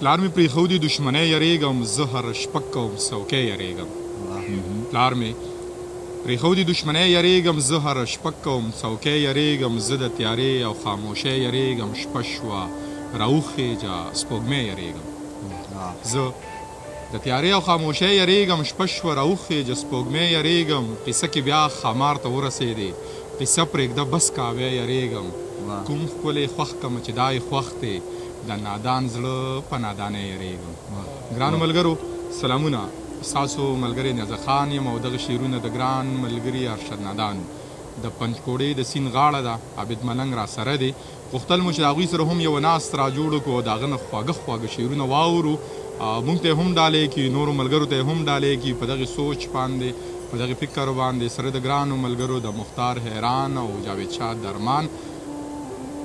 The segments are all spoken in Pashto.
پلار مې پرېښودي دښمنۍ یریږم زه هره شپه کوم څوکۍ یریږم پلار مې پرېښودي دښمنۍ یریږم زه هره شپه کوم څوکۍ یریږم زه د تیارې او خاموشۍ یریږم شپه شوه راوخېجه سپوږمۍ یریږم زه د تیارې او خاموشۍ یریږم شپه شوه راوخېجه سپوږمۍ یریږم قیصه کې بیا ښامار ته ورسېدې قیصه پرېږده بس کاوی یریږم کوم ښکلی خوښ کړمه چې دا یې خوښ دی د نادان زړه په نادانۍ یریږم ګرانو ملګرو سلامونه ستاسو ملګری نیازه خان یم او دغه شعرونه د ګران ملګري ارشد نادان د پنجکوړې د سیند غاړه ده عابد ملنګ را سره دی غوښتل مو چې د هغوی سره هم یوه ناست را جوړ کړو د هغه نه خواږه خواږه شعرونه واورو موږ ته یې هم ډالۍ کړي نورو ملګرو ته یې هم ډالۍ کړي په دغې سوچ باندې په دغې فکر باندې سره د ګرانو ملګرو د مختار حیران او جاوید شاه درمان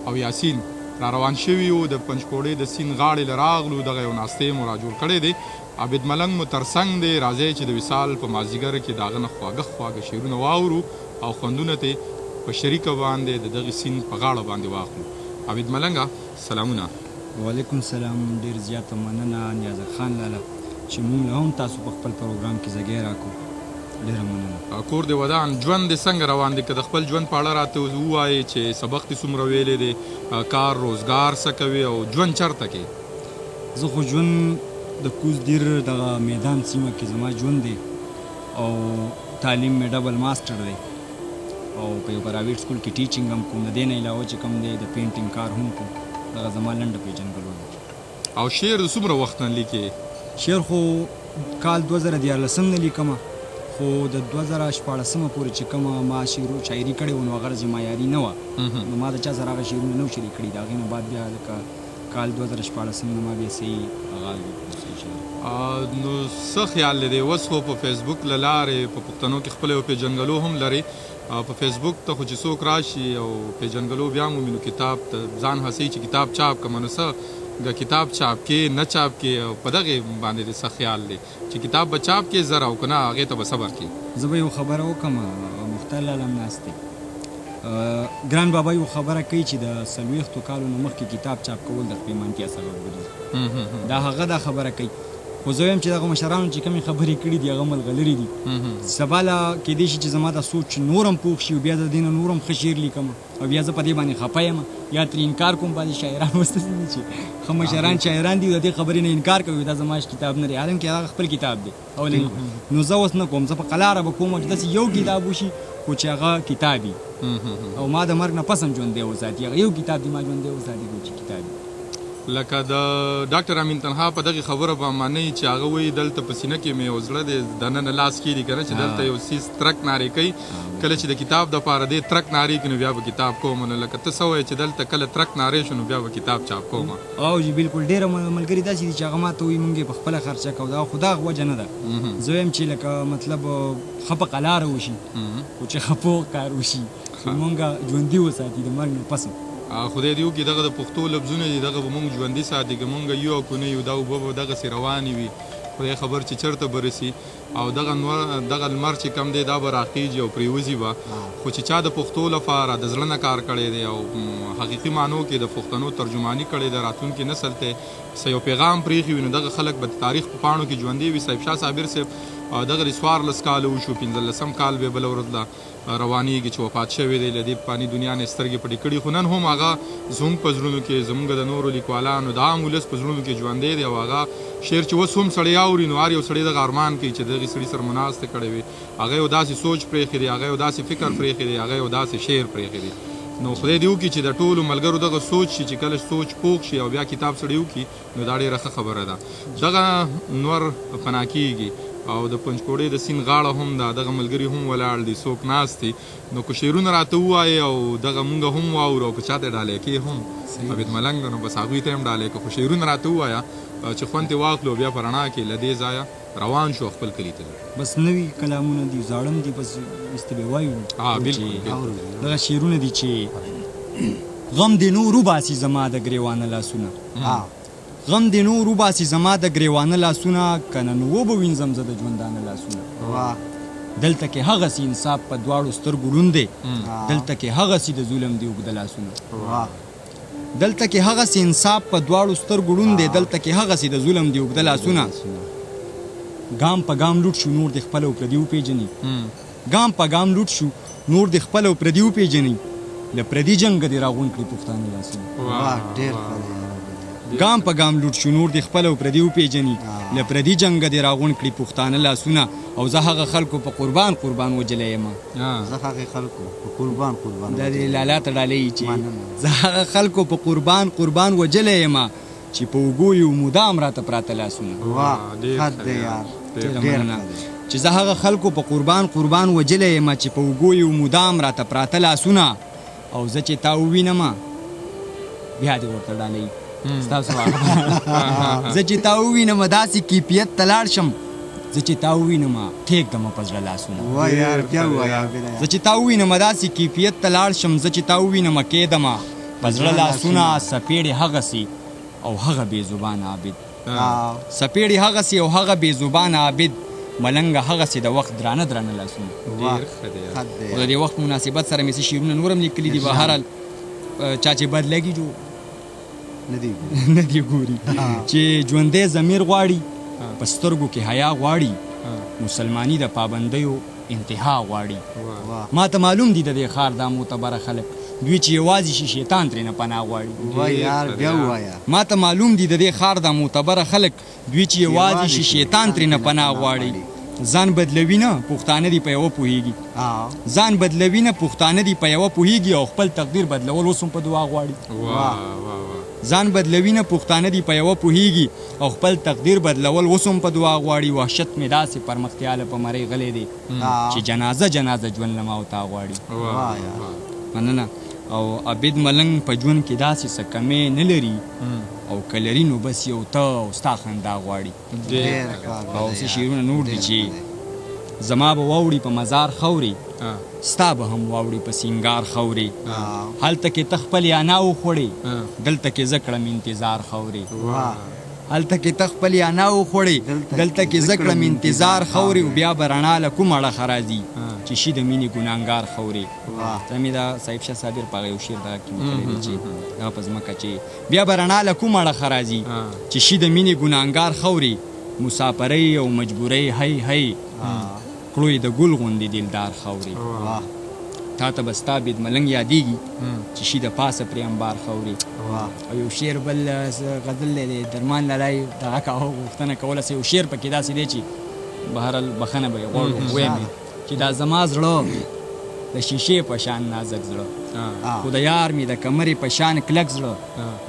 او یاسین را روان شوي وو د پنجکوړې د سیند غاړې له راغلو دغه یو ناستې مو را جوړ کړی دی عابد ملنګ مو تر څنګ دی راځئ چې د وصال په مازدیګر کې د هغه نه خواږه خواږه شعرونه واورو او خوندونه ته په شریکه باندې د دغې سیند په غاړه باندې واخلو عابد ملنګه سلامونه وعلیکم سلام ډېر زیاته مننه نیازه خان لاله چې موږ له هم تاسو په خپل پروګرام کې ځای راکړو ډېره مننه کور دې ودان ژوند دې څنګه روان دی که د خپل ژوند په اړه راته ووایې چې سبق دې څومره ویلی دی کار روزګار څه کوي او ژوند چېرته کې زه خو ژوند د کوز دیر دغه میدان سیمه کې زما ژوند دی او تعلیم مې ډبل ماسټر دی او په یو پرایویټ سکول کې ټیچینګ هم کوم د دې نه علاوه چې کوم دی د پینټینګ کار هم کوم دغه زما لنډه پیژنګلو دی او شعر د څومره وخت نه لیکې شعر خو کال 2014 نه لیکمه خو د 2014 پورې چې کومه ما شاعري کړې وه نو هغه غرض معیاري نه وه نو ما د چا سره هغه شعرونه نه و شریک کړي د هغې نه بعد بیا لکه کال 2014 نه ما بیا صحیح آغاز نو څه خیال دی اوس خو په فیسبوک له لارې په پښتنو کې خپله یو پیژنګلو هم لري په فیسبوک ته خو چې څوک راشي او پیژنګلو بیا مومي نو کتاب ته ځان هڅوي چې کتاب چاپ کړم نو څه کتاب چاپ کې نه چاپ کې په دغې باندې دې څه خیال دی چې کتاب به چاپ کې زر او که نه هغې ته به صبر کړي زه به یو خبره وکړم مختار لاله هم ناست دی ګران بابا یو خبره کوي چې د 40 کالو نه مخکې کتاب چاپ کول د پېمانتیا سبب ګرځي دا هغه دا خبره کوي خو زه وایم چې دغه مشرانو چې کومې خبرې کړي دي هغه ملغلرې دي سبا له کیدای شي چې زما دا سوچ نورم پوخ شي او بیا د دې نه نورم ښه شعر لیکم او بیا زه په دې باندې خفه یم یا ترې انکار کوم بعضې شاعران اوس داسې دي چې ښه مشران شاعران دي د دې خبرې نه انکار کوي دا زما کتاب نه دی حالانکې هغه خپل کتاب دی نو زه اوس نه کوم زه په قلاره به کوم چې داسې یو کتاب وشي خو چې هغه کتاب وي او ما د مرګ نه پس هم ژوندی وساتي هغه یو کتاب دی ما ژوندی وساتي چې کتاب وي لکه د ډاکټر امین تنها په دغې خبره به منئ چې هغه وایي دلته په سینه کې مې یو زړه دی دننه لاس کېږي که نه چې دلته یو څیز ترک نارې کوي کله چې د کتاب دپاره دی ترک نارې کړي نو بیا به کتاب کوم نو لکه ته څه وایې چې دلته کله ترک نارې شو نو بیا به کتاب چاپ کوم او جی بالکل ډېره ملګري داسې دي چې هغه ما ته وایي مونږ یې په خپله خرچه کوو دا خو دا وجه نه ده زه وایم چې لکه مطلب ښه په قلاره وشي خو چې ښه پوخ کار وشي مونږ ژوندي وساتي د مرګ نه پس خدای دې وکړي دغه د پښتو لفظونه دي دغه به مونږ ژوندي ساتي که مونږ یو او که نه یو دا اوبه به دغسې روانې وي خدای خبر چې چېرته به رسي او دغه لمر چې کم دی دا به راخیږي او پرېوځي به خو چې چا د پښتو لپاره د زړه نه کار کړی دی او حقیقي معنو کې د پښتنو ترجماني کړې ده راتلونکي نسل ته څه یو پیغام پرېښي وي نو دغه خلک به د تاریخ په پاڼو کې ژوندي وي صاحب شاه صابر صاحب دغه 14 کاله وشو 15 کال به بله ورځ له روانېږي چې وفات شوی دی له دې پاني دنیا نه سترګې پټې کړي خو نن هم هغه زموږ په زړونو کې زموږ د نورو لیکوالانو د عام ولس په زړونو کې ژوندی دی او هغه شعر چې اوس هم سړی اوري نو هر یو سړی دغه ارمان کوي چې دغې سړي سره مناسته کړی وي هغه یو داسې سوچ پرېښی دی هغه یو داسې فکر پرېښی دی هغه یو داسې شعر پرېښی دی نو خدای دې وکړي چې د ټولو ملګرو دغه سوچ شي چې کله سوچ پوخ شي او بیا کتاب سړی وکړي نو دا ډېره ښه خبره ده دغه نور پناه کېږي او د پنجکوړې د سیند غاړه هم ده دغه ملګري هم ولاړ دي څوک ناست دي نو که شعرونه راته ووایې او دغه مونږ هم واورو او که چاته ډالۍ کې هم عابد ملنګ نو بس هغوی ته هم ډالۍ که خو شعرونه راته ووایه چې خوند یې واخلو بیا په رڼا کې له دې ځایه روان شو خپل کلي ته بس نوي کلامونه دي زاړه دي بس ایسته به وایو بالکل دغه شعرونه دي چې غم دې نور وباسي زما د ګریوانه لاسونه غم دې نور وباسي زما د ګریوانه لاسونه که نن وبه وینځم زه د ژوندانه لاسونه دلته کې هغسې انصاف په دواړو سترګو ړوند دی دلته کې هغسې د ظلم دی اوږده لاسونه دلته کې هغسې انصاف په دواړو سترګو ړوند دی، دلته کې هغسې د ظلم دی اوږده لاسونه. ګام په ګام لوټ شو نور د خپل او پردي وپېژني، ګام په ګام لوټ شو نور د خپل او پردي وپېژني، له پردي جنګه دې راغونډ کړي پښتانه لاسونه. ګام په ګام لوټ شو نور د خپل او پردي وپېژني، له پردي جنګه دې راغونډ کړي پښتانه لاسونه. او زه هغه خلکو په قربان قربان وجلی یم، زه هغه خلکو په قربان قربان دا دې لالا ته ډالۍ چې زه هغه خلکو په قربان قربان وجلی یم چې په اوږو یې مدام راته پراته لاسونه. حد دی یار، ډېر مننه چې زه هغه خلکو په قربان قربان وجلی یم چې په اوږو یې مدام راته پراته لاسونه. او زه چې تا ووینم بیا دې ورته ډالۍ ستاسو زه چې تا ووینم داسې کیفیت ته لاړ شم، زه چې تا ووینم کښېږدم په زړه لاسونه. زه چې تا ووینم داسې کیفیت ته لاړ شم، زه چې تا ووینم کښېږدم په زړه لاسونه. سپېړې هغسې او هغه بې زبانه عابد، سپېړې هغسې او هغه بې زبانه عابد، ملنګه هغسې د وخت درانه درانه لاسونه. او د دې وخت مناسبت سره مې څه شعرونه نور هم لیکلي دي، بهرحال چا چې بد لګي جو نه دی ګوري، چې ژوندی ضمیر غواړي په سترګو کې حیا غواړي، مسلماني د پابندیو انتها غواړي. ما ته معلوم دي د دې ښار دا معتبره خلک دوی چې یوازې شي شیطان ترېنه پناه غواړي. ما ته معلوم دي د دې ښار دا معتبره خلک دوی چې یوازې شي شیطان ترېنه پناه غواړي. ځان بدلوي نه پښتانه دي په یوه پوهېږي، ځان بدلوي نه پښتانه دي په یوه پوهېږي، او خپل تقدیر بدلول اوس هم په دعا غواړي. ځان بدلوي نه پښتانه دي په یوه پوهېږي، او خپل تقدیر بدلول اوس هم په دعا غواړي. وحشت مې داسې پرمختیاله په مرۍ غلی دی چې جنازه جنازه ژوند له ما او تا غواړي. مننه. او عابد ملنګ په ژوند کې داسې څه کمی نه لري، او که لري نو بس یو ته او ستا خندا غواړي. او څه شعرونه نور دي چې زما به واوړي په مزار خورې، ستا به هم واوړي په سینګار خورې، هلته کې ته خپل یانا وخوړې، دلته کې زه کړم انتظار خورې. هلته کې ته خپل یانا وخوړې، دلته کې زه کړم انتظار خورې. بیا به رڼا له کوم اړخه راځي چې شي د مینې ګناهګار خورې. زه مې دا صاحب شاه صابر په هغه یو شعر دغه کې لیکلی دی چې هغه په ځمکه چې بیا به رڼا له کوم اړخه راځي چې شي د مینې ګناهګار خورې. مسافرۍ او مجبورۍ هی هی کړو یې د ګل غوندې دلدار خورې. تا ته به ستا عابد ملنګ یادېږي چې شي د پاسه پرې انبار خورې. او یو شعر بل غزل دی درمان لالا یې دغه کاوه غوښتنه کوله، یو شعر پکې داسې دی چې بهرحال بخښنه به یې غواړو ویم چې دا زما زړه د شیشې په شان نازک زړه، خو د یار مې د کمرې په شان کلک زړه،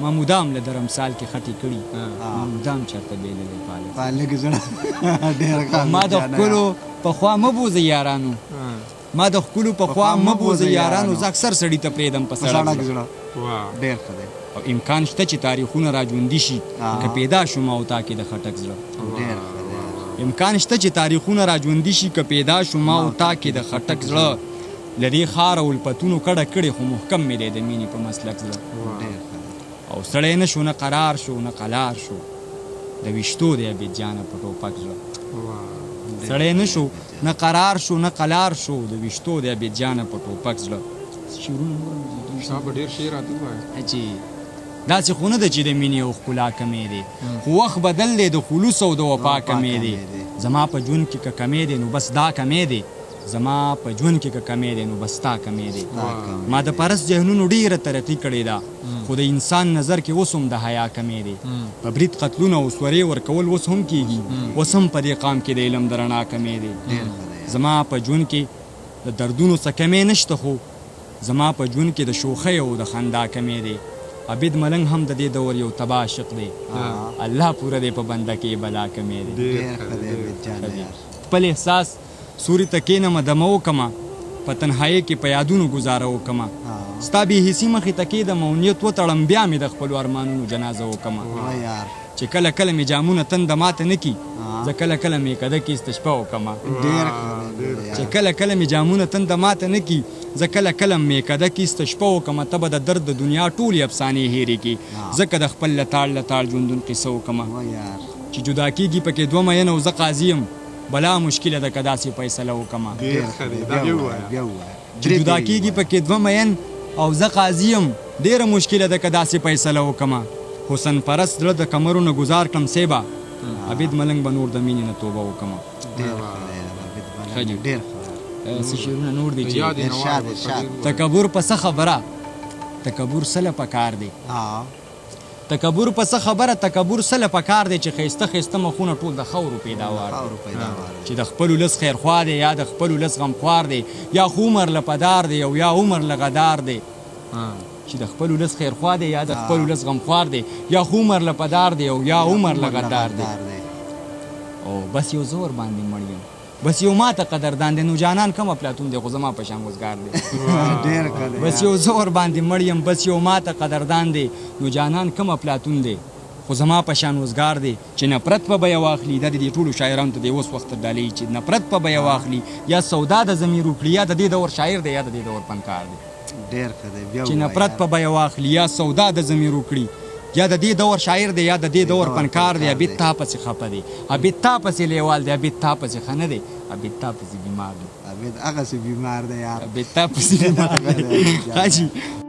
ما مدام له درمسال کې خټې کړي، ما مدام چېرته بېللی پالک زړه. ما د ښکلو پخوا مه بوځئ یارانو، ما د ښکلو پخوا مه بوځئ یارانو، زه اکثر سړي ته پرېږدم په سړک زړه. او امکان شته چې تاریخونه را ژوندي شي که پیدا شو ما او تا کې د خټک زړه. امکان شته چې تاریخونه را ژوندي شي که پیدا شو ما او تا کې د خټک زړه. له دې ښار او الفتونو کډه کړې خو محکم مې دی د مینې په مسلک زړه. او سړی نه شو نه قرار شو نه قلار شو، د ویشتو دی عابد جانه په ټوپک زړه. سړی نه شو نه قرار شو نه قلار شو، د ویشتو دی عابد جانه په ټوپک زړه. داسې خو نه ده چې د مینې او ښکلا کمې دی، خو وخت بدل دی د خلوص او د وفا کمې دی. زما په ژوند کې که کمې دی نو بس دا کمې دی، زما په ژوند کې که کمې دی نو بس تا کمې دی. ما د پرست ذهنونو ډېره ترقي کړې ده، خو د انسان نظر کې اوس هم د حیا کمې دی. په برید قتلونه او سورې ورکول اوس هم کېږي، اوس هم په دې قام کې د علم د رڼا کمې دی. زما په ژوند کې د دردونو څه کمې نشته، خو زما په ژوند کې د شوخۍ او د خندا کمې دی. عابد ملنګ هم د دې دور یو تباه عاشق دی، الله پوره دی په بنده کې بلا کمې دی. خپل احساس سوري ته کښېنمه دمه وکړمه، په تنهایۍ کې په یادونو ګزاره وکړمه، ستا بې حسي مخې ته کښېږدمه او نیت وتړم بیا مې د خپلو ارمانونو جنازه وکړمه. چې کله کله مې جامونه تنده ماته نه کي، زه کله کله مې کده کې استشپه وکړمه. چې کله کله مې جامونه تنده ماته نه کي، زه کله کله مې کده کې استشپه وکړمه. ته به د درد د دنیا ټولې افسانې هېرې کړي، ځکه د خپل لتاړ لتاړ ژوندون قصه وکړمه. چې جدا کېږي پکې دوه مین او زه قاضي یم، بلا مشکله ده که داسې فیصله وکړمه. چې جدا کېږي پکې دوه مین او زه قاضي یم ډېره مشکله ده که داسې فیصله وکړمه حسن پرست زړه د کمرو نه گزار کړم سیبه عبید ملنګ به نور د مینې نه توبه وکړمه ډېر څه شعرونه نور دي چې ارشاد ارشاد تکبر په څه خبره تکبر سله پکار دی تکبر په څه خبره تکبر سله پکار دی چې ښایسته ښایسته مخونه ټول د خاورو پیداوار چې د خپل ولس خیرخوا دی یا د خپل ولس غمخوار دی یا خو عمر له پدار دی او یا عمر له غدار دی چې د خپل ولس خیرخوا دی یا د خپل ولس غمخوار دی یا خو عمر له پدار دی او یا عمر له غدار دی او بس یو زور باندې مړ یم بس یو ماته قدردان دی نو جانان کم افلاطون دی خو زما په شان وزګار دی بس یو زور باندې مړ یم بس یو ماته قدردان دی نو جانان کم افلاطون دی خو زما په شان وزګار دی چې نفرت په بیه واخلي دا د دې ټولو شاعرانو ته د اوس وخت ډالۍ چې نفرت په بیه واخلي یا سودا د ضمیر وکړي یا د دې دور شاعر دی یا د دې دور فنکار دی چې نفرت په بیه واخلي یا سودا د ضمیر وکړي یا د دې دور شاعر دی یا د دې دور فنکار دی عبید تا پسې خفه دی عبید تا پسې لیوال دی عبید تا پسې ښه نه دی عبید تا پسې بیمار دی عبید هغسې بیمار دی یار عبید تا پسې بیمار دی حاجي